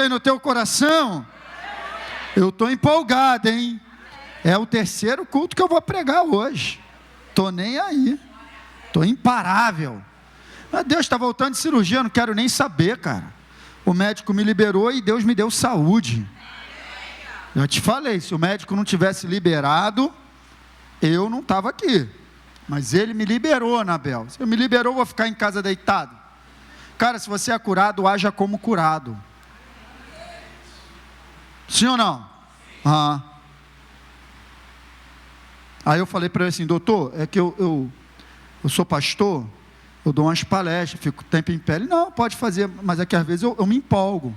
Aí no teu coração, eu estou empolgado, hein? É o terceiro culto que eu vou pregar hoje. Estou nem aí. Estou imparável. Mas Deus está voltando de cirurgia, eu não quero nem saber, cara. O médico me liberou e Deus me deu saúde. Já te falei, se o médico não tivesse liberado, eu não estava aqui. Mas ele me liberou, Anabel. Se ele me liberou, eu vou ficar em casa deitado. Cara, se você é curado, haja como curado. Sim ou não? Ah. Aí eu falei para ele assim, doutor, é que eu sou pastor, eu dou umas palestras, fico tempo em pé. Ele, não, pode fazer, mas é que às vezes eu me empolgo.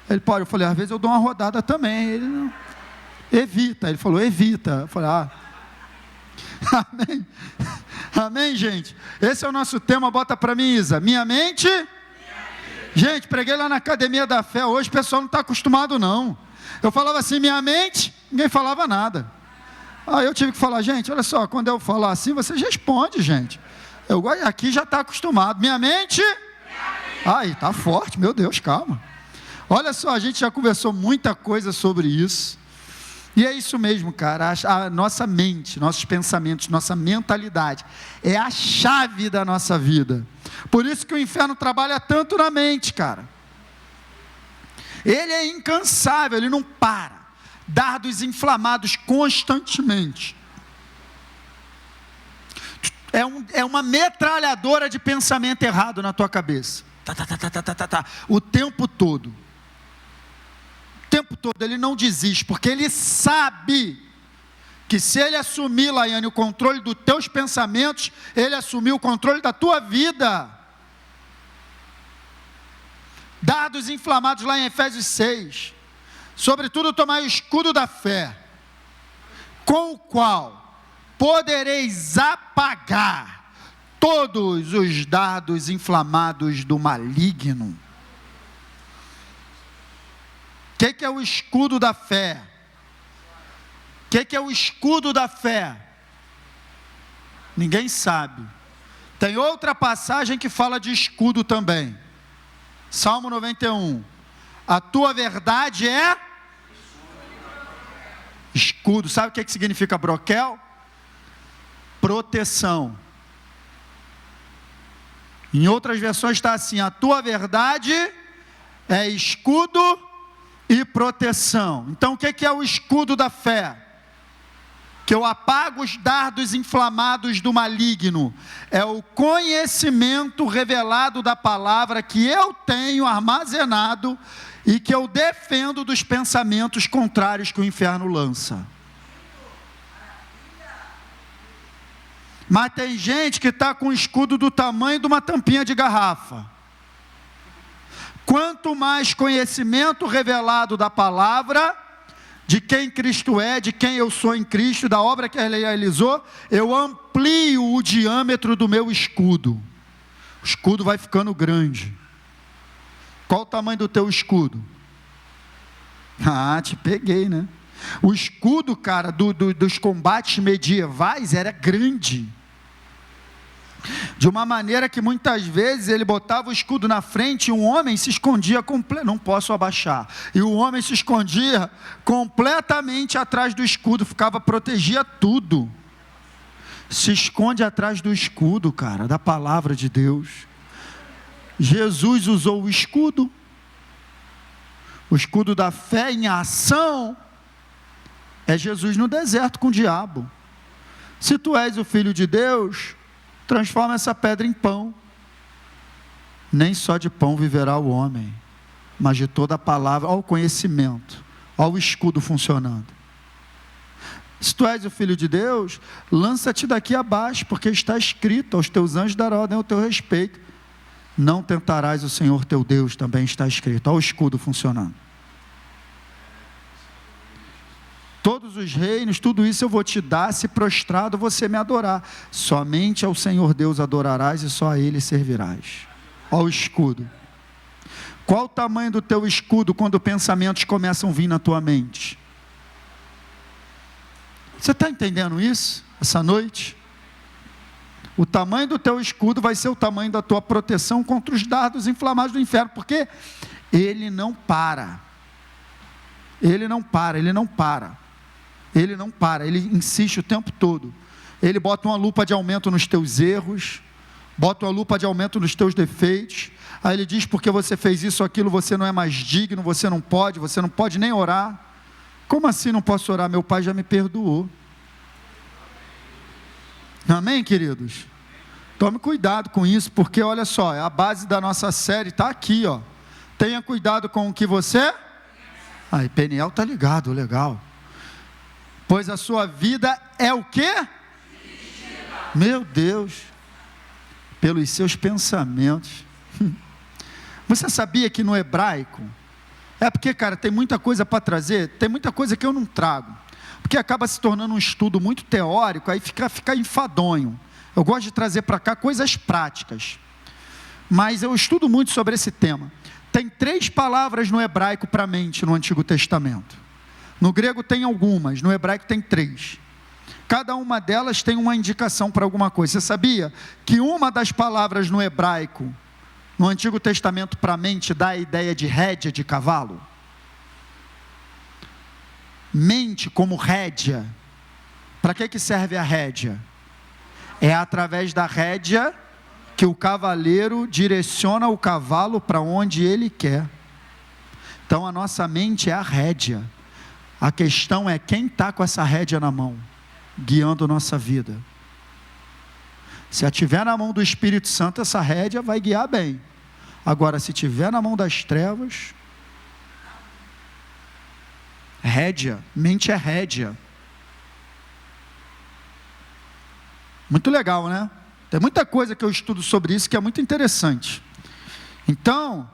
Ele, pode, eu falei, às vezes eu dou uma rodada também. Ele, não, evita. Ele falou, evita. Eu falei, amém. Amém, gente? Esse é o nosso tema, bota para mim, Isa. Minha mente? Gente, preguei lá na Academia da Fé, hoje o pessoal não está acostumado não. Eu falava assim, minha mente, ninguém falava nada. Aí eu tive que falar, gente, olha só, quando eu falar assim, vocês respondem, gente. Aqui já está acostumado. Minha mente? Aí, está forte, meu Deus, calma. Olha só, a gente já conversou muita coisa sobre isso. E é isso mesmo, cara, a nossa mente, nossos pensamentos, nossa mentalidade, é a chave da nossa vida. Por isso que o inferno trabalha tanto na mente, cara. Ele é incansável, ele não para. Dardos inflamados constantemente. É uma metralhadora de pensamento errado na tua cabeça. O tempo todo. O tempo todo ele não desiste, porque ele sabe que se ele assumir, Laiane, o controle dos teus pensamentos, ele assumiu o controle da tua vida. Dardos inflamados lá em Efésios 6. Sobretudo tomai o escudo da fé, com o qual podereis apagar todos os dardos inflamados do maligno. O que é o escudo da fé? O que é o escudo da fé? Ninguém sabe. Tem outra passagem que fala de escudo também. Salmo 91. A tua verdade é escudo. Sabe o que significa broquel? Proteção. Em outras versões está assim: a tua verdade é escudo e proteção. Então o que é o escudo da fé? Que eu apago os dardos inflamados do maligno. É o conhecimento revelado da palavra que eu tenho armazenado e que eu defendo dos pensamentos contrários que o inferno lança. Mas tem gente que está com um escudo do tamanho de uma tampinha de garrafa. Quanto mais conhecimento revelado da palavra, de quem Cristo é, de quem eu sou em Cristo, da obra que Ele realizou, eu amplio o diâmetro do meu escudo. O escudo vai ficando grande. Qual o tamanho do teu escudo? Te peguei, né? O escudo, cara, dos combates medievais era grande. De uma maneira que muitas vezes ele botava o escudo na frente e um homem se escondia completamente. Não posso abaixar. E o homem se escondia completamente atrás do escudo, protegia tudo. Se esconde atrás do escudo, cara, da palavra de Deus. Jesus usou o escudo da fé em ação. É Jesus no deserto com o diabo. Se tu és o Filho de Deus, transforma essa pedra em pão. Nem só de pão viverá o homem, mas de toda a palavra. Olha o conhecimento, olha o escudo funcionando. Se tu és o Filho de Deus, lança-te daqui abaixo, porque está escrito: aos teus anjos dará ordem ao teu respeito. Não tentarás o Senhor teu Deus, também está escrito. Olha o escudo funcionando. Todos os reinos, tudo isso eu vou te dar, se prostrado você me adorar. Somente ao Senhor Deus adorarás e só a Ele servirás. Olha o escudo. Qual o tamanho do teu escudo quando pensamentos começam a vir na tua mente? Você está entendendo isso, essa noite? O tamanho do teu escudo vai ser o tamanho da tua proteção contra os dardos inflamados do inferno, porque Ele não para. Ele não para, ele não para. Ele não para, ele insiste o tempo todo. Ele bota uma lupa de aumento nos teus erros, bota uma lupa de aumento nos teus defeitos. Aí ele diz, porque você fez isso ou aquilo, você não é mais digno, você não pode nem orar. Como assim não posso orar? Meu pai já me perdoou. Amém, queridos? Tome cuidado com isso, porque olha só, a base da nossa série está aqui, ó. Tenha cuidado com o que você... Aí, Peniel está ligado, legal. Pois a sua vida é o quê? Meu Deus, pelos seus pensamentos. Você sabia que no hebraico, porque, cara, tem muita coisa para trazer, tem muita coisa que eu não trago, porque acaba se tornando um estudo muito teórico, aí fica enfadonho. Eu gosto de trazer para cá coisas práticas, mas eu estudo muito sobre esse tema. Tem 3 palavras no hebraico para mente no Antigo Testamento. No grego tem algumas, no hebraico tem 3. Cada uma delas tem uma indicação para alguma coisa. Você sabia que uma das palavras no hebraico, no Antigo Testamento, para mente, dá a ideia de rédea de cavalo? Mente como rédea. Para que serve a rédea? É através da rédea que o cavaleiro direciona o cavalo para onde ele quer. Então a nossa mente é a rédea. A questão é quem está com essa rédea na mão, guiando nossa vida. Se estiver na mão do Espírito Santo, essa rédea vai guiar bem. Agora, se estiver na mão das trevas, rédea, mente é rédea. Muito legal, né? Tem muita coisa que eu estudo sobre isso que é muito interessante. Então,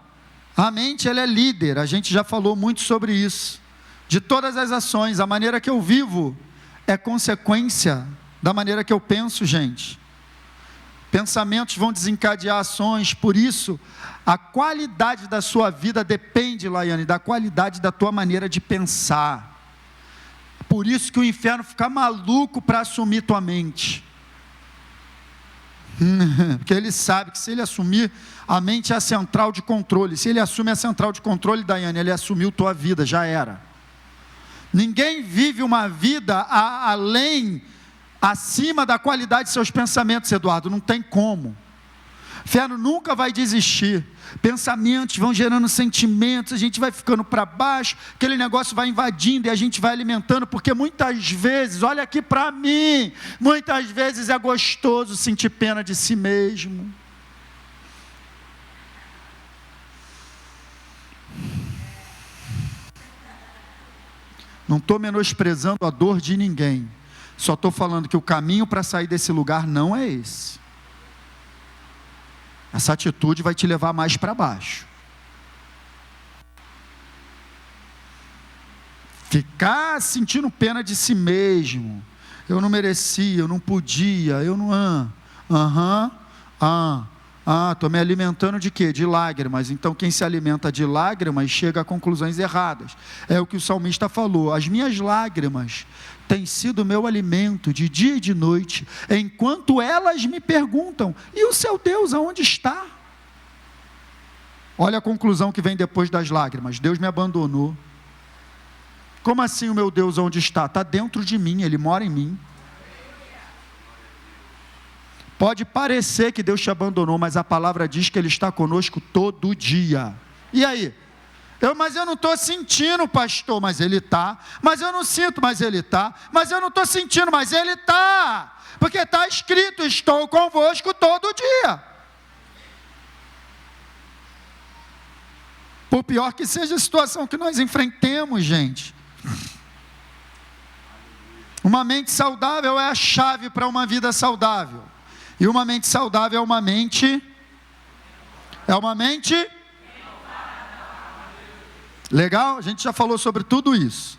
a mente ela é líder, a gente já falou muito sobre isso. De todas as ações, a maneira que eu vivo é consequência da maneira que eu penso, gente. Pensamentos vão desencadear ações, por isso, a qualidade da sua vida depende, Laiane, da qualidade da tua maneira de pensar. Por isso que o inferno fica maluco para assumir tua mente. Porque ele sabe que se ele assumir, a mente é a central de controle. Se ele assume a central de controle, Daiane, ele assumiu tua vida, já era. Ninguém vive uma vida acima da qualidade de seus pensamentos, Eduardo, não tem como. O inferno nunca vai desistir. Pensamentos vão gerando sentimentos, a gente vai ficando para baixo, aquele negócio vai invadindo e a gente vai alimentando, porque muitas vezes, olha aqui para mim, muitas vezes é gostoso sentir pena de si mesmo. Não estou menosprezando a dor de ninguém, só estou falando que o caminho para sair desse lugar não é esse. Essa atitude vai te levar mais para baixo. Ficar sentindo pena de si mesmo, eu não merecia, eu não podia, eu não... estou me alimentando de quê? De lágrimas. Então quem se alimenta de lágrimas chega a conclusões erradas. É o que o salmista falou, as minhas lágrimas têm sido meu alimento de dia e de noite, enquanto elas me perguntam, e o seu Deus aonde está? Olha a conclusão que vem depois das lágrimas, Deus me abandonou. Como assim o meu Deus aonde está? Está dentro de mim, Ele mora em mim. Pode parecer que Deus te abandonou, mas a palavra diz que Ele está conosco todo dia. E aí? Mas eu não estou sentindo, pastor, mas Ele está. Mas eu não sinto, mas Ele está. Mas eu não estou sentindo, mas Ele está. Porque está escrito, estou convosco todo dia. Por pior que seja a situação que nós enfrentemos, gente. Uma mente saudável é a chave para uma vida saudável. E uma mente saudável é uma mente... Legal? A gente já falou sobre tudo isso.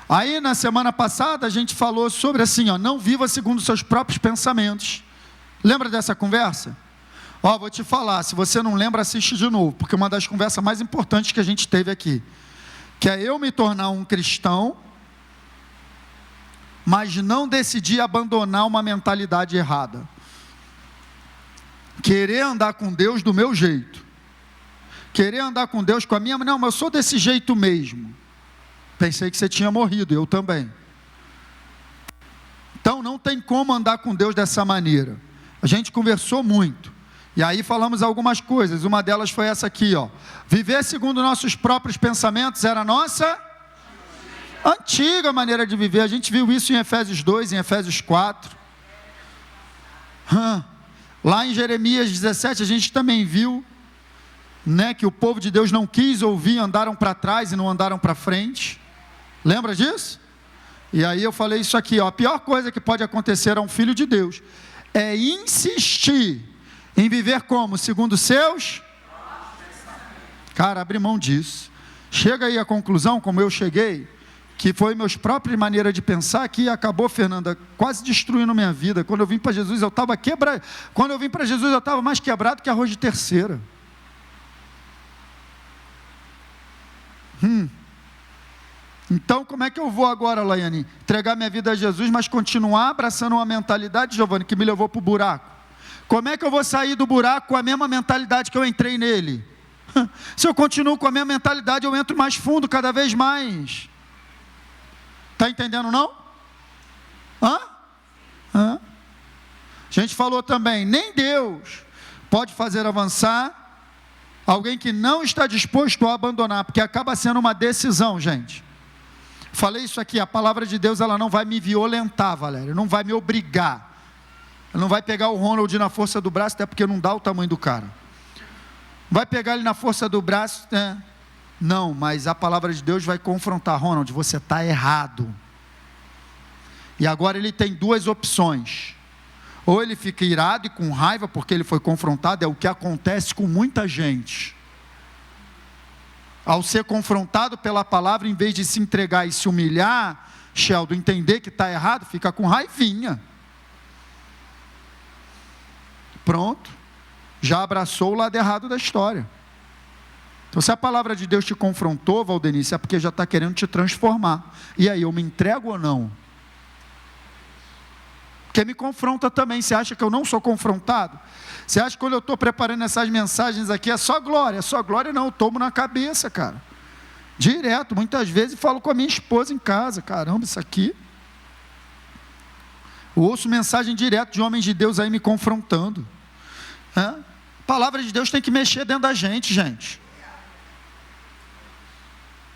Aí na semana passada a gente falou sobre assim, não viva segundo os seus próprios pensamentos. Lembra dessa conversa? Vou te falar, se você não lembra, assiste de novo, porque uma das conversas mais importantes que a gente teve aqui, que é eu me tornar um cristão, mas não decidir abandonar uma mentalidade errada. Querer andar com Deus do meu jeito. querer andar com Deus com a minha... Não, mas eu sou desse jeito mesmo. Pensei que você tinha morrido, eu também. Então não tem como andar com Deus dessa maneira. A gente conversou muito. E aí falamos algumas coisas. Uma delas foi essa aqui, ó. Viver segundo nossos próprios pensamentos era a nossa antiga maneira de viver. A gente viu isso em Efésios 2, em Efésios 4. Lá em Jeremias 17 a gente também viu, né, que o povo de Deus não quis ouvir, andaram para trás e não andaram para frente. Lembra disso? E aí eu falei isso aqui, ó, a pior coisa que pode acontecer a um filho de Deus é insistir em viver como? Segundo seus? Cara, abre mão disso. Chega aí à conclusão, como eu cheguei, que foi meus próprias maneiras de pensar, que acabou, Fernanda, quase destruindo minha vida. Quando eu vim para Jesus, eu estava quebrado. Quando eu vim para Jesus, eu estava mais quebrado que arroz de terceira. Então, como é que eu vou agora, Laiane? Entregar minha vida a Jesus, mas continuar abraçando uma mentalidade, Giovanni, que me levou para o buraco. Como é que eu vou sair do buraco com a mesma mentalidade que eu entrei nele? Se eu continuo com a mesma mentalidade, eu entro mais fundo cada vez mais. Está entendendo, não? A gente falou também, nem Deus pode fazer avançar alguém que não está disposto a abandonar, porque acaba sendo uma decisão, gente. Falei isso aqui, a palavra de Deus, ela não vai me violentar, Valério, não vai me obrigar. Ela não vai pegar o Ronald na força do braço, até porque não dá o tamanho do cara. Vai pegar ele na força do braço, né? Não, mas a palavra de Deus vai confrontar. Ronald, você está errado. E agora ele tem duas opções. Ou ele fica irado e com raiva porque ele foi confrontado, é o que acontece com muita gente. Ao ser confrontado pela palavra, em vez de se entregar e se humilhar, Sheldon, entender que está errado, fica com raivinha. Pronto, já abraçou o lado errado da história. Então, se a palavra de Deus te confrontou, Valdenice, é porque já está querendo te transformar. E aí, eu me entrego ou não? Porque me confronta também. Você acha que eu não sou confrontado? Você acha que quando eu estou preparando essas mensagens aqui, é só glória? É só glória não, eu tomo na cabeça, cara. Direto, muitas vezes falo com a minha esposa em casa. Caramba, isso aqui. Eu ouço mensagem direto de homens de Deus aí me confrontando. A palavra de Deus tem que mexer dentro da gente, gente.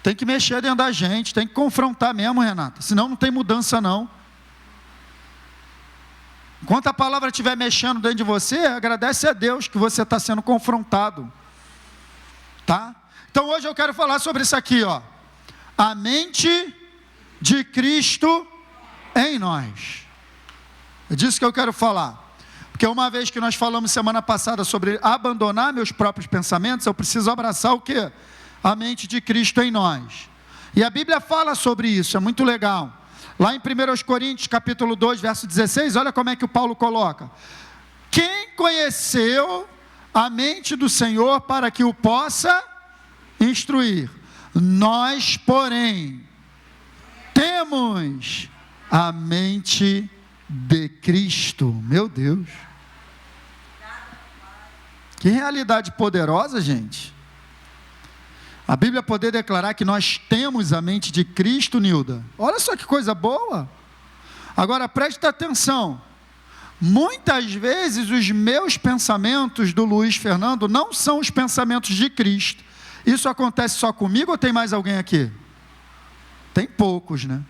Tem que mexer dentro da gente, tem que confrontar mesmo, Renata, senão não tem mudança não. Enquanto a palavra estiver mexendo dentro de você, agradece a Deus que você está sendo confrontado, tá? Então hoje eu quero falar sobre isso aqui, ó, a mente de Cristo em nós, é disso que eu quero falar, porque uma vez que nós falamos semana passada sobre abandonar meus próprios pensamentos, eu preciso abraçar o quê? A mente de Cristo em nós. E a Bíblia fala sobre isso, é muito legal. Lá em 1 Coríntios, capítulo 2, verso 16, olha como é que o Paulo coloca. Quem conheceu a mente do Senhor para que o possa instruir? Nós, porém, temos a mente de Cristo. Meu Deus. Que realidade poderosa, gente. A Bíblia poder declarar que nós temos a mente de Cristo, Nilda. Olha só que coisa boa. Agora preste atenção. Muitas vezes os meus pensamentos do Luiz Fernando não são os pensamentos de Cristo. Isso acontece só comigo ou tem mais alguém aqui? Tem poucos, né?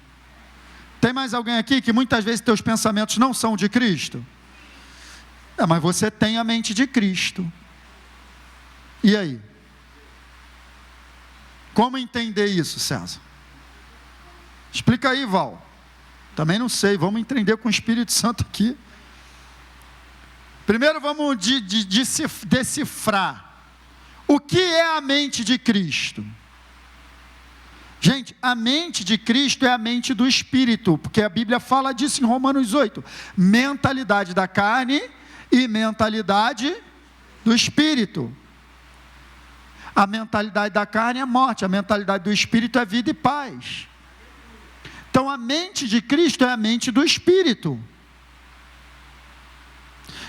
Tem mais alguém aqui que muitas vezes teus pensamentos não são de Cristo? Mas você tem a mente de Cristo. E aí? Como entender isso, César? Explica aí, Val. Também não sei, vamos entender com o Espírito Santo aqui. Primeiro vamos decifrar. O que é a mente de Cristo? Gente, a mente de Cristo é a mente do Espírito, porque a Bíblia fala disso em Romanos 8. Mentalidade da carne e mentalidade do Espírito. A mentalidade da carne é morte, a mentalidade do Espírito é vida e paz. Então a mente de Cristo é a mente do Espírito.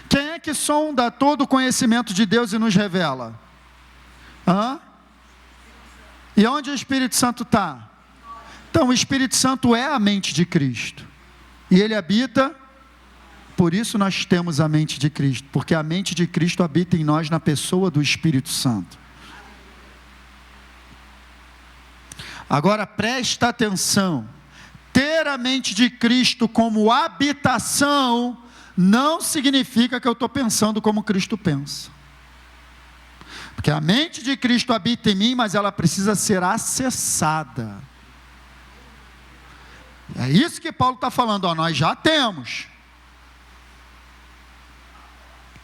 Quem é que sonda todo o conhecimento de Deus e nos revela? Hã? E onde o Espírito Santo está? Então o Espírito Santo é a mente de Cristo. E ele habita, por isso nós temos a mente de Cristo. Porque a mente de Cristo habita em nós na pessoa do Espírito Santo. Agora presta atenção. Ter a mente de Cristo como habitação não significa que eu estou pensando como Cristo pensa. Porque a mente de Cristo habita em mim, mas ela precisa ser acessada. É isso que Paulo está falando, ó, nós já temos.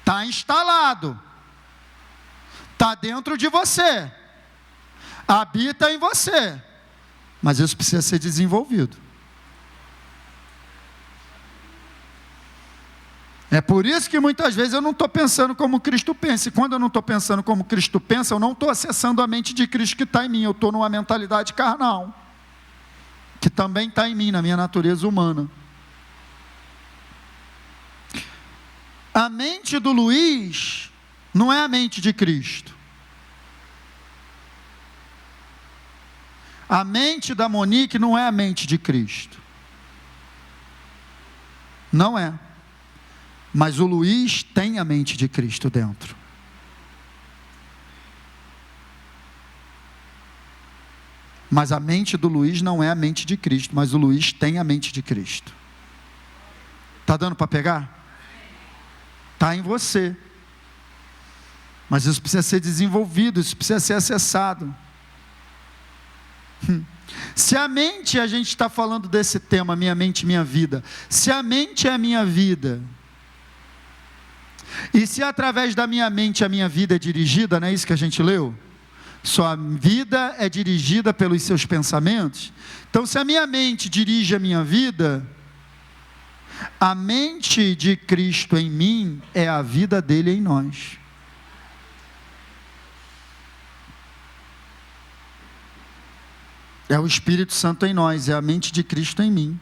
Está instalado. Está dentro de você. Habita em você. Mas isso precisa ser desenvolvido. É por isso que muitas vezes eu não estou pensando como Cristo pensa. E quando eu não estou pensando como Cristo pensa, eu não estou acessando a mente de Cristo que está em mim. Eu estou numa mentalidade carnal, que também está em mim, na minha natureza humana. A mente do Luiz não é a mente de Cristo. A mente da Monique não é a mente de Cristo. Não é. Mas o Luiz tem a mente de Cristo dentro. Mas a mente do Luiz não é a mente de Cristo, mas o Luiz tem a mente de Cristo. Está dando para pegar? Está em você. Mas isso precisa ser desenvolvido, isso precisa ser acessado. Se a mente, a gente está falando desse tema, minha mente, minha vida. Se a mente é a minha vida, e se através da minha mente a minha vida é dirigida, não é isso que a gente leu? Sua vida é dirigida pelos seus pensamentos. Então, se a minha mente dirige a minha vida, a mente de Cristo em mim é a vida dele em nós. É o Espírito Santo em nós, é a mente de Cristo em mim.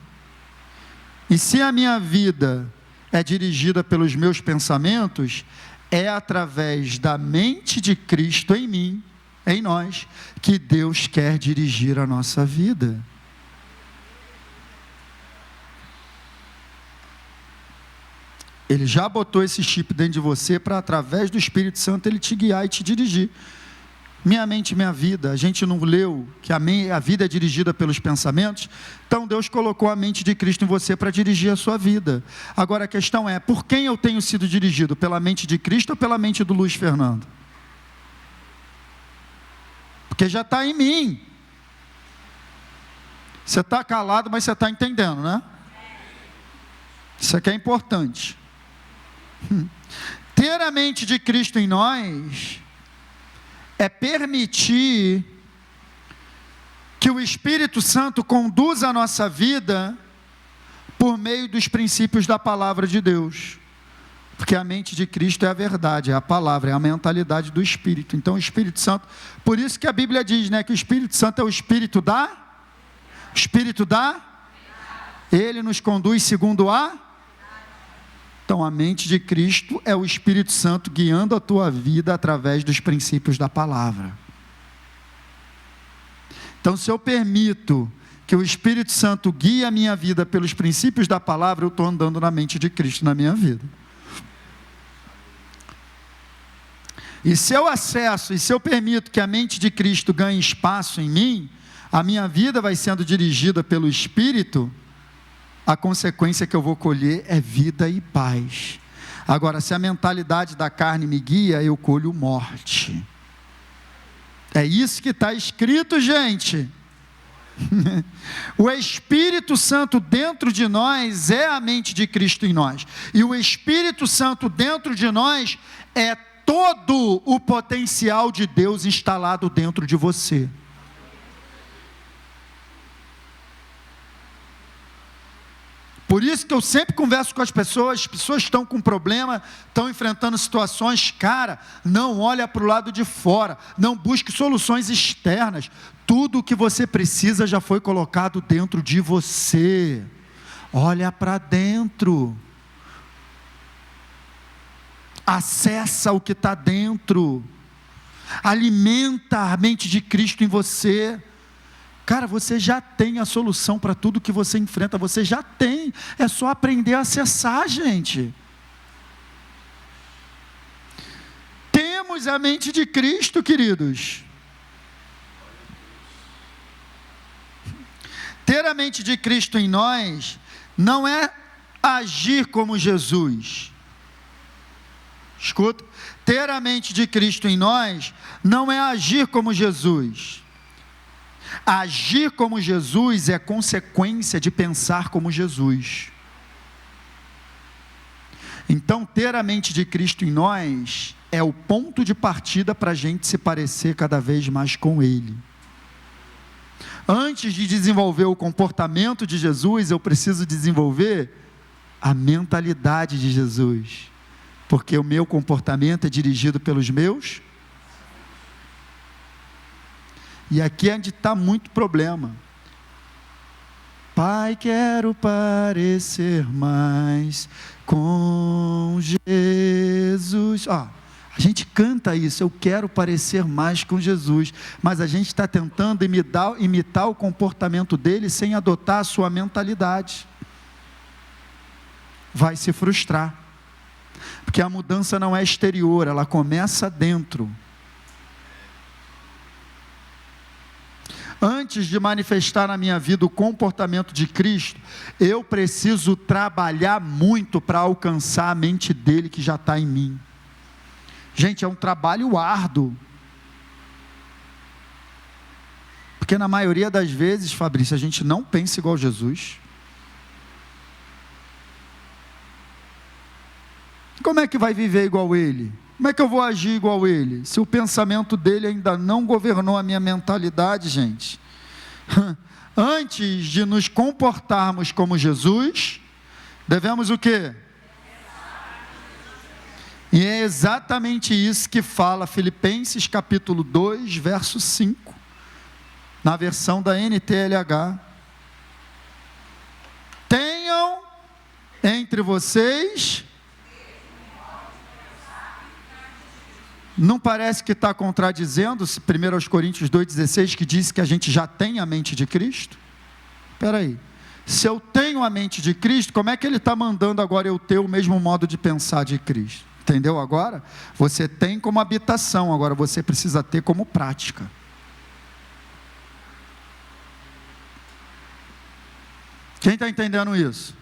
E se a minha vida é dirigida pelos meus pensamentos, é através da mente de Cristo em mim, em nós, que Deus quer dirigir a nossa vida. Ele já botou esse chip dentro de você para, através do Espírito Santo, Ele te guiar e te dirigir. Minha mente, minha vida. A gente não leu que a vida é dirigida pelos pensamentos? Então Deus colocou a mente de Cristo em você para dirigir a sua vida. Agora a questão é, por quem eu tenho sido dirigido? Pela mente de Cristo ou pela mente do Luiz Fernando? Porque já está em mim. Você está calado, mas você está entendendo, né? Isso aqui é importante. Ter a mente de Cristo em nós é permitir que o Espírito Santo conduza a nossa vida por meio dos princípios da palavra de Deus. Porque a mente de Cristo é a verdade, é a palavra, é a mentalidade do Espírito. Então o Espírito Santo, por isso que a Bíblia diz, né, que o Espírito Santo é o Espírito ele nos conduz segundo a. Então a mente de Cristo é o Espírito Santo guiando a tua vida através dos princípios da palavra. Então se eu permito que o Espírito Santo guie a minha vida pelos princípios da palavra, eu estou andando na mente de Cristo na minha vida. E se eu acesso, e se eu permito que a mente de Cristo ganhe espaço em mim, a minha vida vai sendo dirigida pelo Espírito, a consequência que eu vou colher é vida e paz. Agora, se a mentalidade da carne me guia, eu colho morte. É isso que está escrito, gente. O Espírito Santo dentro de nós é a mente de Cristo em nós. E o Espírito Santo dentro de nós é todo o potencial de Deus instalado dentro de você. Por isso que eu sempre converso com as pessoas estão com problema, estão enfrentando situações, cara, não olha para o lado de fora, não busque soluções externas, tudo o que você precisa já foi colocado dentro de você, olha para dentro, acessa o que está dentro, Alimenta a mente de Cristo em você. Cara, você já tem a solução para tudo que você enfrenta, você já tem, é só aprender a acessar, gente. Temos a mente de Cristo, queridos. Ter a mente de Cristo em nós não é agir como Jesus. Escuta, ter a mente de Cristo em nós não é agir como Jesus. Agir como Jesus é consequência de pensar como Jesus. Então, ter a mente de Cristo em nós é o ponto de partida para a gente se parecer cada vez mais com Ele. Antes de desenvolver o comportamento de Jesus, eu preciso desenvolver a mentalidade de Jesus, porque o meu comportamento é dirigido pelos meus. E aqui é onde está muito problema. Pai, quero parecer mais com Jesus. A gente canta isso, eu quero parecer mais com Jesus, mas a gente está tentando imitar o comportamento dele sem adotar a sua mentalidade. Vai se frustrar, porque a mudança não é exterior, ela começa dentro. Antes de manifestar na minha vida o comportamento de Cristo, eu preciso trabalhar muito para alcançar a mente dele que já está em mim. Gente, é um trabalho árduo. Porque na maioria das vezes, Fabrício, a gente não pensa igual Jesus. Como é que vai viver igual ele? Como é que eu vou agir igual ele? Se o pensamento dele ainda não governou a minha mentalidade, gente. Antes de nos comportarmos como Jesus, devemos o quê? E é exatamente isso que fala Filipenses capítulo 2, verso 5, na versão da NTLH. Tenham entre vocês... Não parece que está contradizendo 1 Coríntios 2,16, que diz que a gente já tem a mente de Cristo? Espera aí, se eu tenho a mente de Cristo, como é que ele está mandando agora eu ter o mesmo modo de pensar de Cristo? Entendeu agora? Você tem como habitação, agora você precisa ter como prática. Quem está entendendo isso?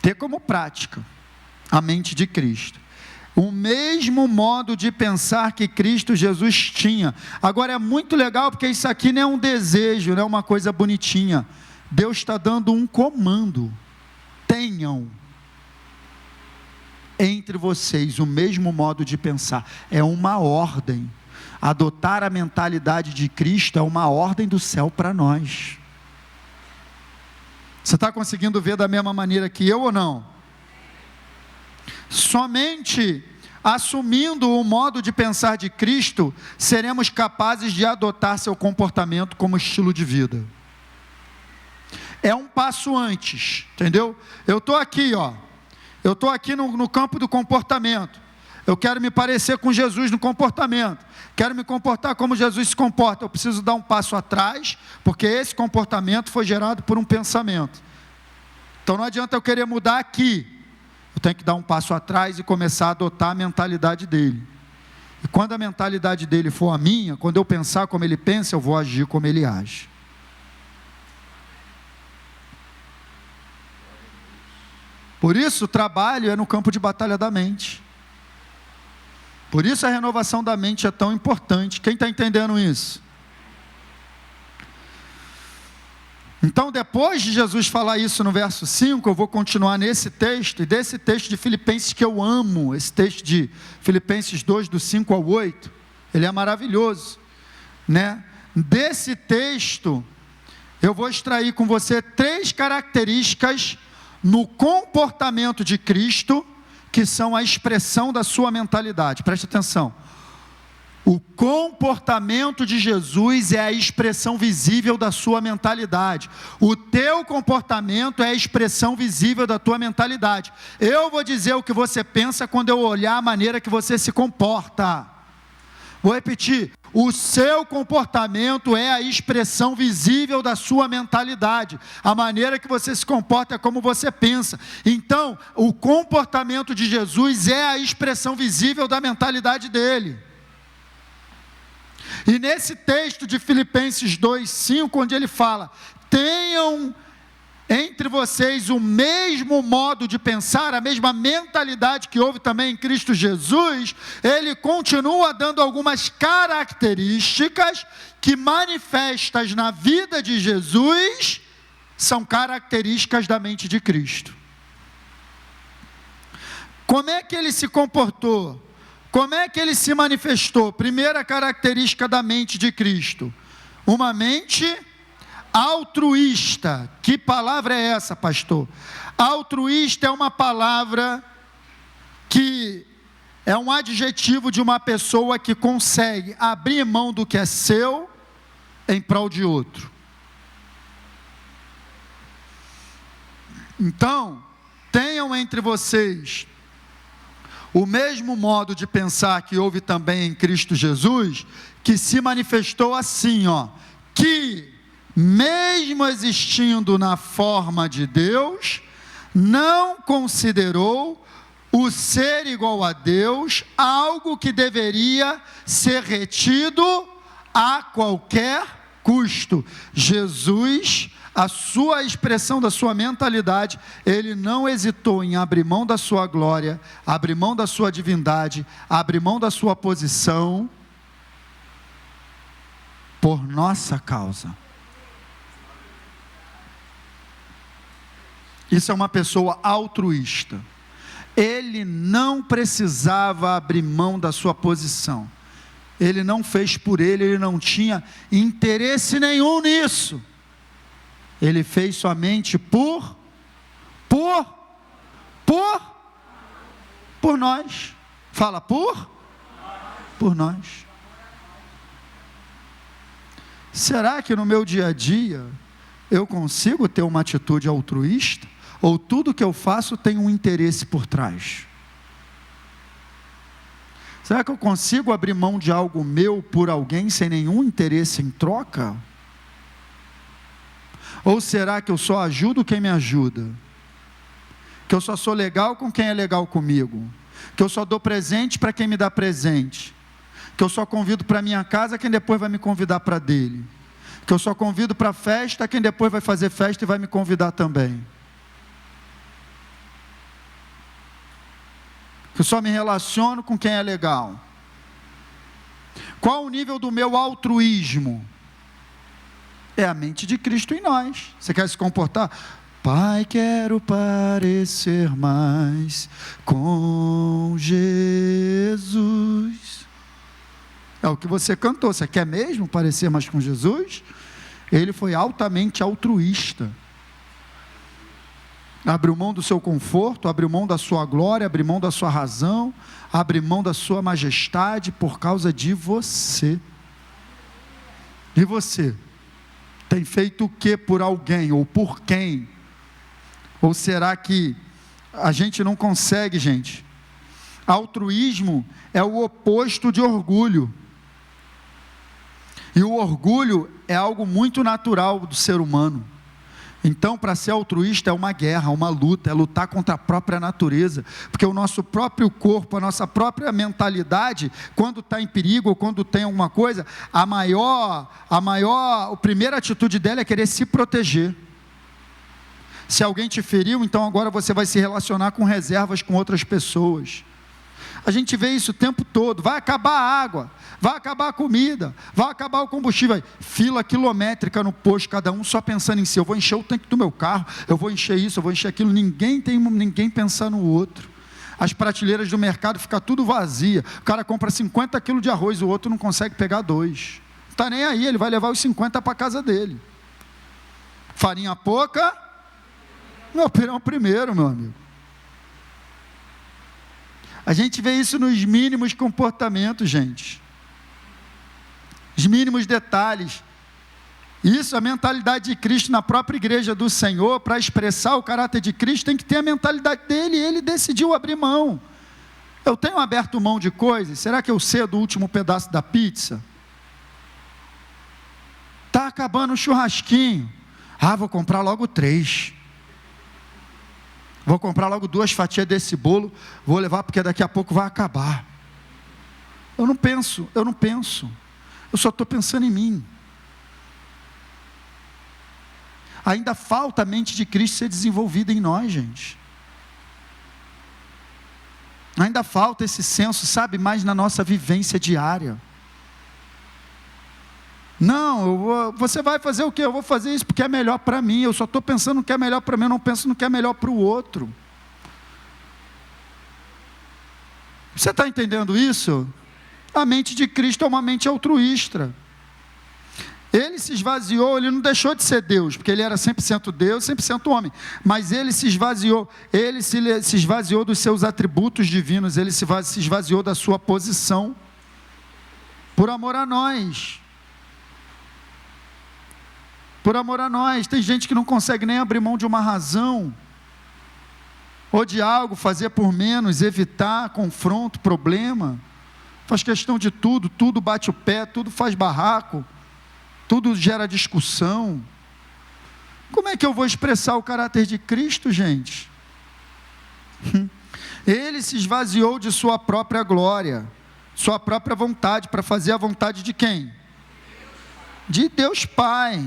Ter como prática a mente de Cristo. O mesmo modo de pensar que Cristo Jesus tinha. Agora é muito legal, porque isso aqui não é um desejo, não é uma coisa bonitinha. Deus está dando um comando. Tenham entre vocês o mesmo modo de pensar. É uma ordem. Adotar a mentalidade de Cristo é uma ordem do céu para nós. Você está conseguindo ver da mesma maneira que eu ou não? Somente assumindo o modo de pensar de Cristo, seremos capazes de adotar seu comportamento como estilo de vida. É um passo antes, entendeu? Eu estou aqui, eu estou aqui no campo do comportamento. Eu quero me parecer com Jesus no comportamento. Quero me comportar como Jesus se comporta. Eu preciso dar um passo atrás, porque esse comportamento foi gerado por um pensamento. Então não adianta eu querer mudar aqui. Eu tenho que dar um passo atrás e começar a adotar a mentalidade dele. E quando a mentalidade dele for a minha, quando eu pensar como ele pensa, eu vou agir como ele age. Por isso o trabalho é no campo de batalha da mente. Por isso a renovação da mente é tão importante. Quem está entendendo isso? Então, depois de Jesus falar isso no verso 5, eu vou continuar nesse texto, e desse texto de Filipenses que eu amo, esse texto de Filipenses 2, do 5 ao 8, ele é maravilhoso, né? Desse texto, eu vou extrair com você 3 características no comportamento de Cristo, que são a expressão da sua mentalidade. Preste atenção. O comportamento de Jesus é a expressão visível da sua mentalidade. O teu comportamento é a expressão visível da tua mentalidade. Eu vou dizer o que você pensa quando eu olhar a maneira que você se comporta. Vou repetir. O seu comportamento é a expressão visível da sua mentalidade. A maneira que você se comporta é como você pensa. Então, o comportamento de Jesus é a expressão visível da mentalidade dele. E nesse texto de Filipenses 2:5, onde ele fala: tenham entre vocês o mesmo modo de pensar, a mesma mentalidade que houve também em Cristo Jesus, ele continua dando algumas características que, manifestas na vida de Jesus, são características da mente de Cristo. Como é que ele se comportou? Como é que ele se manifestou? Primeira característica da mente de Cristo: uma mente altruísta. Que palavra é essa, pastor? Altruísta é uma palavra que é um adjetivo de uma pessoa que consegue abrir mão do que é seu em prol de outro. Então, tenham entre vocês o mesmo modo de pensar que houve também em Cristo Jesus, que se manifestou assim, que mesmo existindo na forma de Deus, não considerou o ser igual a Deus algo que deveria ser retido a qualquer custo. Jesus, a sua expressão da sua mentalidade, ele não hesitou em abrir mão da sua glória, abrir mão da sua divindade, abrir mão da sua posição, por nossa causa. Isso é uma pessoa altruísta. Ele não precisava abrir mão da sua posição. Ele não fez por ele não tinha interesse nenhum nisso. Ele fez somente por nós. Fala, por nós. Será que no meu dia a dia eu consigo ter uma atitude altruísta? Ou tudo que eu faço tem um interesse por trás? Será que eu consigo abrir mão de algo meu por alguém sem nenhum interesse em troca? Ou será que eu só ajudo quem me ajuda? Que eu só sou legal com quem é legal comigo? Que eu só dou presente para quem me dá presente? Que eu só convido para minha casa quem depois vai me convidar para dele? Que eu só convido para festa quem depois vai fazer festa e vai me convidar também? Que eu só me relaciono com quem é legal? Qual o nível do meu altruísmo? É a mente de Cristo em nós. Você quer se comportar? Pai, quero parecer mais com Jesus. É o que você cantou. Você quer mesmo parecer mais com Jesus? Ele foi altamente altruísta. Abriu mão do seu conforto, abriu mão da sua glória, abriu mão da sua razão, abriu mão da sua majestade por causa de você. E você? Tem feito o que por alguém ou por quem? Ou será que a gente não consegue, gente? Altruísmo é o oposto de orgulho. E o orgulho é algo muito natural do ser humano. Então, para ser altruísta é uma guerra, uma luta, é lutar contra a própria natureza, porque o nosso próprio corpo, a nossa própria mentalidade, quando está em perigo ou quando tem alguma coisa, a primeira atitude dela é querer se proteger. Se alguém te feriu, então agora você vai se relacionar com reservas com outras pessoas. A gente vê isso o tempo todo. Vai acabar a água, vai acabar a comida, vai acabar o combustível. Fila quilométrica no posto, cada um só pensando em si. Eu vou encher o tanque do meu carro, eu vou encher isso, eu vou encher aquilo. Ninguém pensando no outro. As prateleiras do mercado ficam tudo vazia. O cara compra 50 quilos de arroz, o outro não consegue pegar 2. Não está nem aí, ele vai levar os 50 para a casa dele. Farinha pouca, meu pirão primeiro, meu amigo. A gente vê isso nos mínimos comportamentos, gente. os mínimos detalhes. Isso, a mentalidade de Cristo na própria igreja do Senhor, para expressar o caráter de Cristo, tem que ter a mentalidade dele, e ele decidiu abrir mão. Eu tenho aberto mão de coisas, será que eu cedo o último pedaço da pizza? Está acabando o churrasquinho, vou comprar logo 3, vou comprar logo 2 fatias desse bolo, vou levar porque daqui a pouco vai acabar. Eu não penso, eu só estou pensando em mim. Ainda falta a mente de Cristo ser desenvolvida em nós, gente. Ainda falta esse senso, sabe, mais na nossa vivência diária. Não, você vai fazer o quê? Eu vou fazer isso porque é melhor para mim, eu só estou pensando no que é melhor para mim, eu não penso no que é melhor para o outro. Você está entendendo isso? A mente de Cristo é uma mente altruísta. Ele se esvaziou, ele não deixou de ser Deus, porque ele era 100% Deus, 100% homem, mas ele se esvaziou dos seus atributos divinos, ele se esvaziou da sua posição, por amor a nós. Por amor a nós. Tem gente que não consegue nem abrir mão de uma razão, ou de algo, fazer por menos, evitar confronto, problema, faz questão de tudo bate o pé, tudo faz barraco, tudo gera discussão. Como é que eu vou expressar o caráter de Cristo, gente? Ele se esvaziou de sua própria glória, sua própria vontade, para fazer a vontade de quem? De Deus Pai.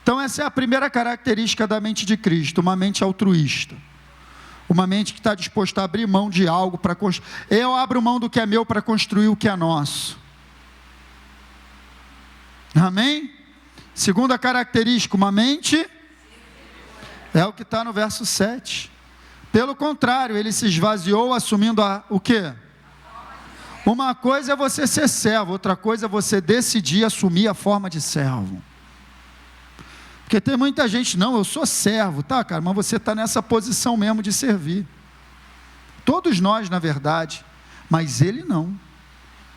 Então essa é a primeira característica da mente de Cristo, uma mente altruísta. Uma mente que está disposta a abrir mão de algo para construir. Eu abro mão do que é meu para construir o que é nosso. Amém? Segunda característica, uma mente, é o que está no verso 7. Pelo contrário, ele se esvaziou assumindo o quê? Uma coisa é você ser servo, outra coisa é você decidir assumir a forma de servo. Porque tem muita gente, não, eu sou servo, tá, cara, mas você está nessa posição mesmo de servir. Todos nós, na verdade, mas ele não.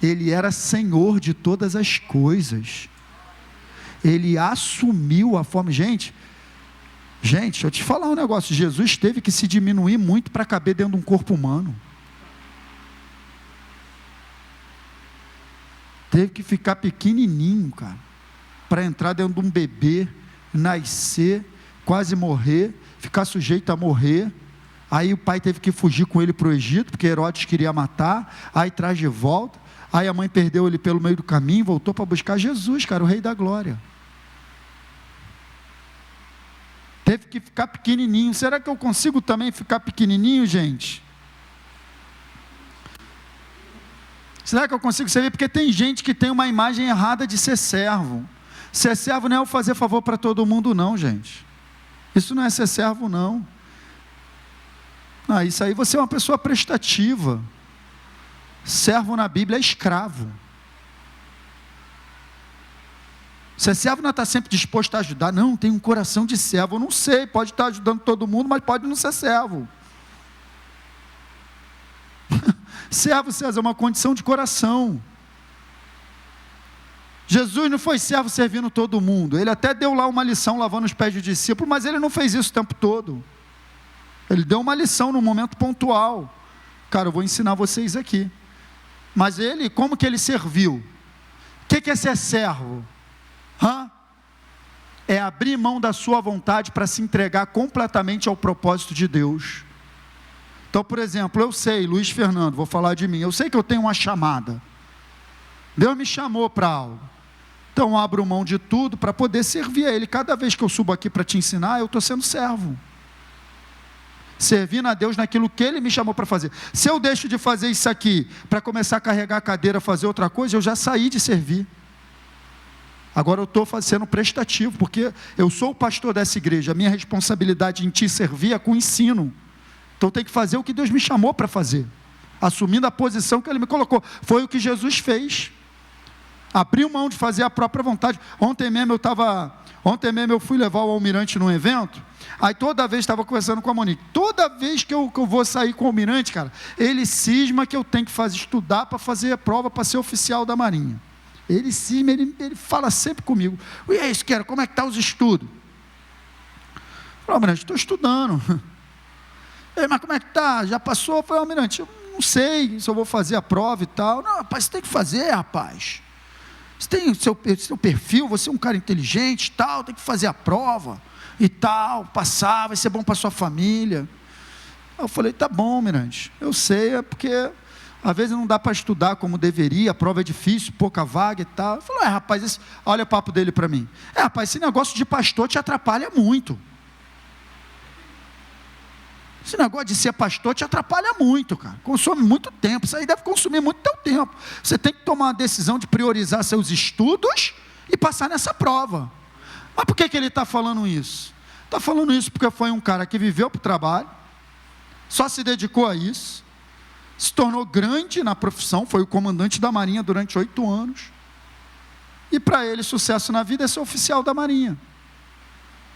Ele era Senhor de todas as coisas. Ele assumiu a forma. Gente, deixa eu te falar um negócio. Jesus teve que se diminuir muito para caber dentro de um corpo humano. Teve que ficar pequenininho, cara, para entrar dentro de um bebê, nascer, quase morrer, ficar sujeito a morrer. Aí o pai teve que fugir com ele para o Egito, porque Herodes queria matar, aí traz de volta, aí a mãe perdeu ele pelo meio do caminho, voltou para buscar Jesus, cara, o Rei da Glória. Teve que ficar pequenininho. Será que eu consigo também ficar pequenininho, gente? Será que eu consigo servir? Porque tem gente que tem uma imagem errada de ser servo. Ser servo não é eu fazer favor para todo mundo não, gente. Isso não é ser servo não. Isso aí você é uma pessoa prestativa. Servo na Bíblia é escravo. Ser servo não está sempre disposto a ajudar. Não, tem um coração de servo. Eu não sei, pode estar ajudando todo mundo, mas pode não ser servo. Servo, César, é uma condição de coração. Jesus não foi servo servindo todo mundo. Ele até deu lá uma lição lavando os pés dos discípulos, mas ele não fez isso o tempo todo. Ele deu uma lição num momento pontual. Cara, eu vou ensinar vocês aqui. Mas ele, como que ele serviu? O que é ser servo? É abrir mão da sua vontade para se entregar completamente ao propósito de Deus. Então, por exemplo, eu sei, Luiz Fernando, vou falar de mim, eu sei que eu tenho uma chamada. Deus me chamou para algo. Então, eu abro mão de tudo para poder servir a Ele. Cada vez que eu subo aqui para te ensinar, eu estou sendo servo. Servindo a Deus naquilo que Ele me chamou para fazer. Se eu deixo de fazer isso aqui, para começar a carregar a cadeira, fazer outra coisa, eu já saí de servir. Agora eu estou sendo prestativo, porque eu sou o pastor dessa igreja, a minha responsabilidade em te servir é com o ensino. Então eu tenho que fazer o que Deus me chamou para fazer, assumindo a posição que Ele me colocou. Foi o que Jesus fez. Abriu mão de fazer a própria vontade. Ontem mesmo eu fui levar o Almirante num evento, aí toda vez estava conversando com a Monique, toda vez que eu vou sair com o Almirante, cara, ele cisma que eu tenho que estudar para fazer a prova, para ser oficial da Marinha. Ele sim, ele fala sempre comigo. E aí, Siqueira, como é que estão os estudos? Eu falei, Almirante, estou estudando. Ei, mas como é que está? Já passou? Eu falei, Almirante, eu não sei se eu vou fazer a prova e tal. Não, rapaz, você tem que fazer, rapaz. Você tem o seu perfil, você é um cara inteligente e tal, tem que fazer a prova e tal, passar, vai ser bom para sua família. Eu falei, tá bom, Almirante, eu sei, é porque às vezes não dá para estudar como deveria, a prova é difícil, pouca vaga e tal. Eu falei, rapaz, olha o papo dele para mim. Rapaz, esse negócio de pastor te atrapalha muito. Esse negócio de ser pastor te atrapalha muito, cara. Consome muito tempo. Isso aí deve consumir muito teu tempo. Você tem que tomar uma decisão de priorizar seus estudos e passar nessa prova. Mas por que ele está falando isso? Está falando isso porque foi um cara que viveu para o trabalho, só se dedicou a isso, se tornou grande na profissão, foi o comandante da Marinha durante 8 anos. E para ele, sucesso na vida é ser oficial da Marinha.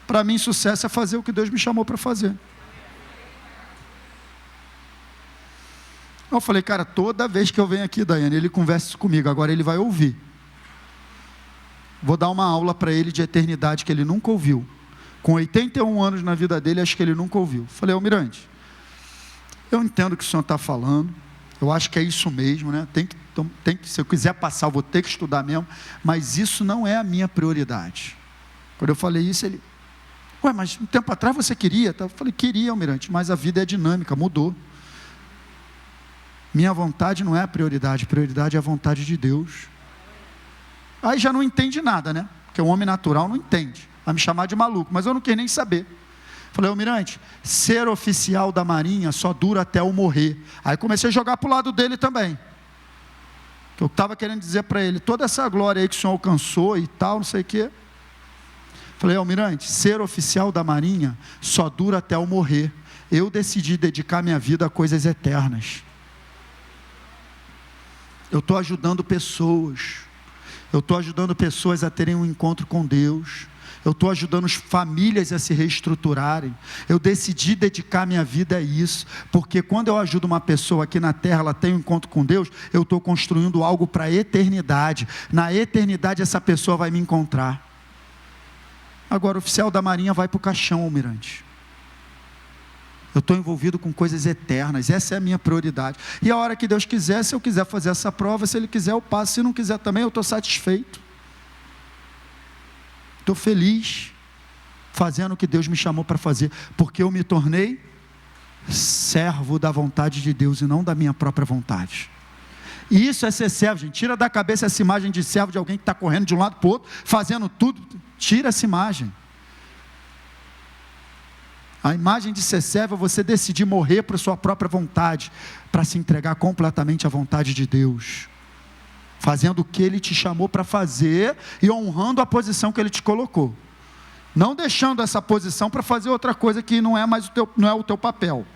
Para mim, sucesso é fazer o que Deus me chamou para fazer. Eu falei, cara, toda vez que eu venho aqui, Daiane, ele conversa isso comigo, agora ele vai ouvir. Vou dar uma aula para ele de eternidade que ele nunca ouviu. Com 81 anos na vida dele, acho que ele nunca ouviu. Falei, Almirante, eu entendo o que o senhor está falando, eu acho que é isso mesmo, né? Tem que, se eu quiser passar, eu vou ter que estudar mesmo, mas isso não é a minha prioridade. Quando eu falei isso, ele, mas um tempo atrás você queria? Eu falei, queria, Almirante, mas a vida é dinâmica, mudou. Minha vontade não é a prioridade é a vontade de Deus. Aí já não entende nada, né? Porque o homem natural não entende, vai me chamar de maluco, mas eu não quis nem saber. Falei, Almirante, ser oficial da Marinha só dura até eu morrer. Aí comecei a jogar para o lado dele também. Eu estava querendo dizer para ele, toda essa glória aí que o senhor alcançou e tal, não sei o quê. Falei, Almirante, ser oficial da Marinha só dura até eu morrer. Eu decidi dedicar minha vida a coisas eternas. Eu estou ajudando pessoas. Eu estou ajudando pessoas a terem um encontro com Deus. Eu estou ajudando as famílias a se reestruturarem. Eu decidi dedicar minha vida a isso, porque quando eu ajudo uma pessoa aqui na terra, ela tem um encontro com Deus, eu estou construindo algo para a eternidade. Na eternidade essa pessoa vai me encontrar. Agora o oficial da Marinha vai para o caixão, Almirante. Eu estou envolvido com coisas eternas, essa é a minha prioridade. E a hora que Deus quiser, se eu quiser fazer essa prova, se Ele quiser eu passo, se não quiser também, eu estou satisfeito. Estou feliz, fazendo o que Deus me chamou para fazer, porque eu me tornei servo da vontade de Deus e não da minha própria vontade. E isso é ser servo, gente. Tira da cabeça essa imagem de servo de alguém que está correndo de um lado para o outro, fazendo tudo. Tira essa imagem. A imagem de ser servo é você decidir morrer por sua própria vontade, para se entregar completamente à vontade de Deus, fazendo o que Ele te chamou para fazer e honrando a posição que Ele te colocou, não deixando essa posição para fazer outra coisa que não é mais o teu papel.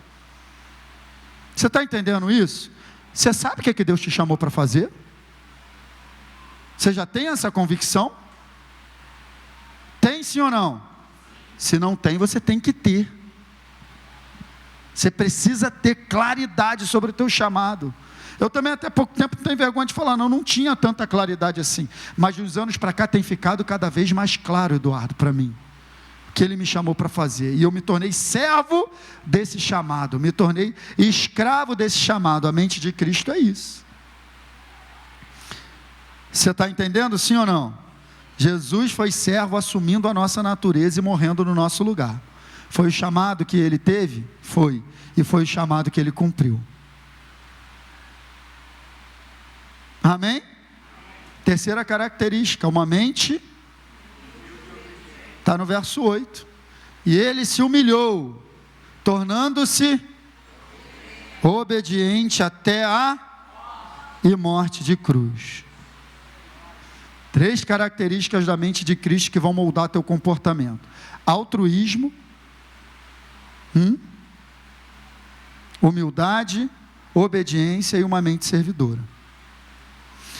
Você está entendendo isso? Você sabe o que Deus te chamou para fazer? Você já tem essa convicção? Tem sim ou não? Se não tem, você tem que ter. Você precisa ter claridade sobre o teu chamado. Eu também até pouco tempo não tenho vergonha de falar, não tinha tanta claridade assim. Mas de uns anos para cá tem ficado cada vez mais claro, Eduardo, para mim. O que Ele me chamou para fazer. E eu me tornei servo desse chamado. Me tornei escravo desse chamado. A mente de Cristo é isso. Você está entendendo, sim ou não? Jesus foi servo assumindo a nossa natureza e morrendo no nosso lugar. Foi o chamado que Ele teve? Foi. E foi o chamado que Ele cumpriu. Amém? Terceira característica, uma mente, está no verso 8. E Ele se humilhou, tornando-se obediente até a morte de cruz. 3 características da mente de Cristo que vão moldar teu comportamento: altruísmo, humildade, obediência e uma mente servidora.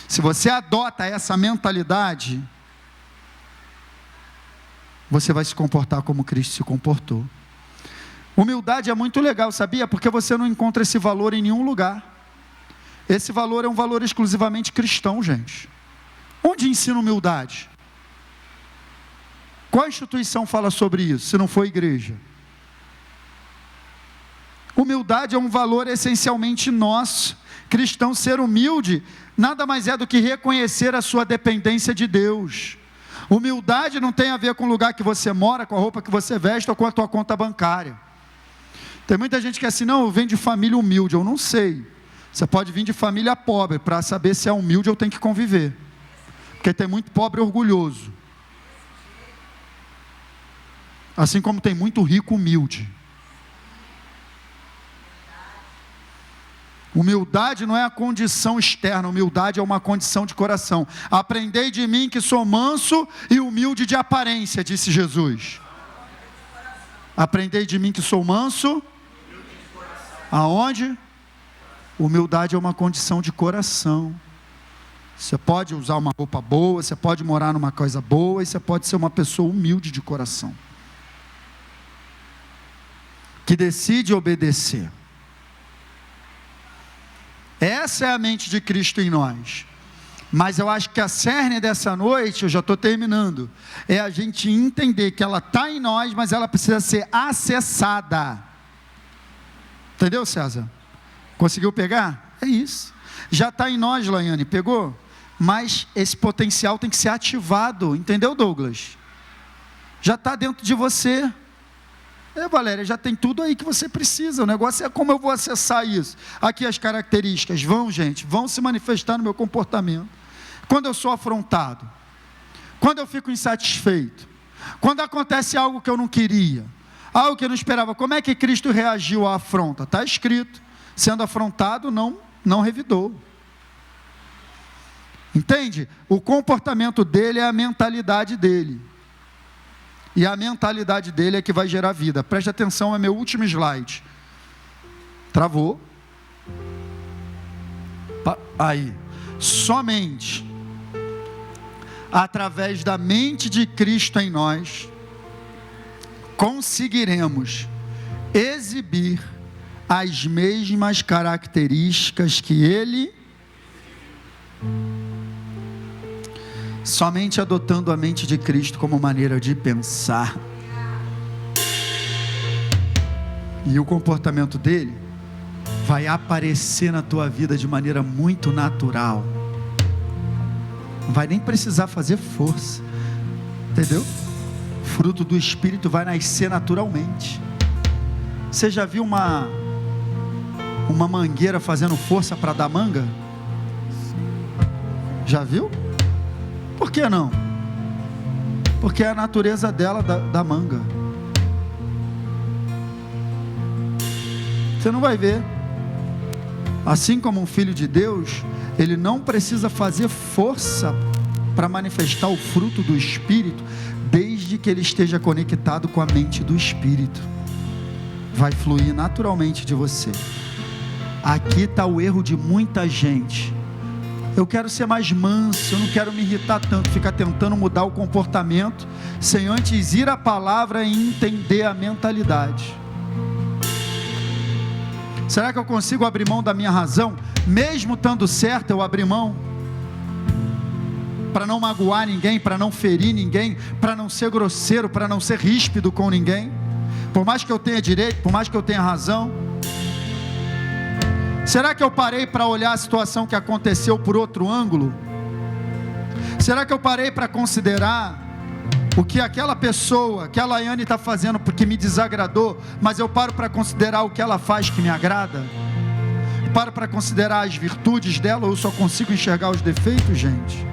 Se você adota essa mentalidade, você vai se comportar como Cristo se comportou. Humildade é muito legal, sabia? Porque você não encontra esse valor em nenhum lugar. Esse valor é um valor exclusivamente cristão, gente. Onde ensina humildade? Qual instituição fala sobre isso, se não for igreja? Humildade é um valor essencialmente nosso. Cristão, ser humilde nada mais é do que reconhecer a sua dependência de Deus. Humildade não tem a ver com o lugar que você mora, com a roupa que você veste ou com a tua conta bancária. Tem muita gente que é assim, não, eu venho de família humilde. Eu não sei. Você pode vir de família pobre, para saber se é humilde eu tenho que conviver. Porque tem muito pobre orgulhoso. Assim como tem muito rico humilde. Humildade não é a condição externa, humildade é uma condição de coração. Aprendei de mim que sou manso e humilde de aparência, disse Jesus. Aprendei de mim que sou manso. Aonde? Humildade é uma condição de coração. Você pode usar uma roupa boa, você pode morar numa coisa boa, e você pode ser uma pessoa humilde de coração, que decide obedecer. Essa é a mente de Cristo em nós. Mas eu acho que a cerne dessa noite, eu já estou terminando, é a gente entender que ela está em nós, mas ela precisa ser acessada. Entendeu, César? Conseguiu pegar? É isso. Já está em nós, Laiane, pegou? Mas esse potencial tem que ser ativado, entendeu, Douglas? Já está dentro de você. Valéria, já tem tudo aí que você precisa. O negócio é como eu vou acessar isso. Aqui as características vão se manifestar no meu comportamento. Quando eu sou afrontado, quando eu fico insatisfeito, quando acontece algo que eu não queria, algo que eu não esperava, como é que Cristo reagiu à afronta? Está escrito, sendo afrontado, não revidou. Entende? O comportamento dele é a mentalidade dele. E a mentalidade dele é que vai gerar vida. Preste atenção, é meu último slide. Travou. Aí. Somente através da mente de Cristo em nós, conseguiremos exibir as mesmas características que ele. Somente adotando a mente de Cristo como maneira de pensar. E o comportamento dele vai aparecer na tua vida de maneira muito natural. Não vai nem precisar fazer força. Entendeu? O fruto do Espírito vai nascer naturalmente. Você já viu uma mangueira fazendo força para dar manga? Já viu? Por que não? Porque é a natureza dela da manga. Você não vai ver. Assim como um filho de Deus, ele não precisa fazer força para manifestar o fruto do Espírito, desde que ele esteja conectado com a mente do Espírito. Vai fluir naturalmente de você. Aqui está o erro de muita gente. Eu quero ser mais manso, eu não quero me irritar tanto, ficar tentando mudar o comportamento, sem antes ir à palavra e entender a mentalidade. Será que eu consigo abrir mão da minha razão? Mesmo estando certo, eu abrir mão? Para não magoar ninguém, para não ferir ninguém, para não ser grosseiro, para não ser ríspido com ninguém? Por mais que eu tenha direito, por mais que eu tenha razão? Será que eu parei para olhar a situação que aconteceu por outro ângulo? Será que eu parei para considerar o que aquela pessoa, que a Laiane está fazendo porque me desagradou, mas eu paro para considerar o que ela faz que me agrada? Paro para considerar as virtudes dela, ou eu só consigo enxergar os defeitos, gente?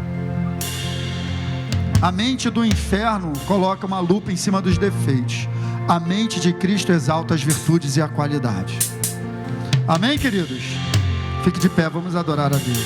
A mente do inferno coloca uma lupa em cima dos defeitos. A mente de Cristo exalta as virtudes e a qualidade. Amém, queridos? Fique de pé, vamos adorar a Deus.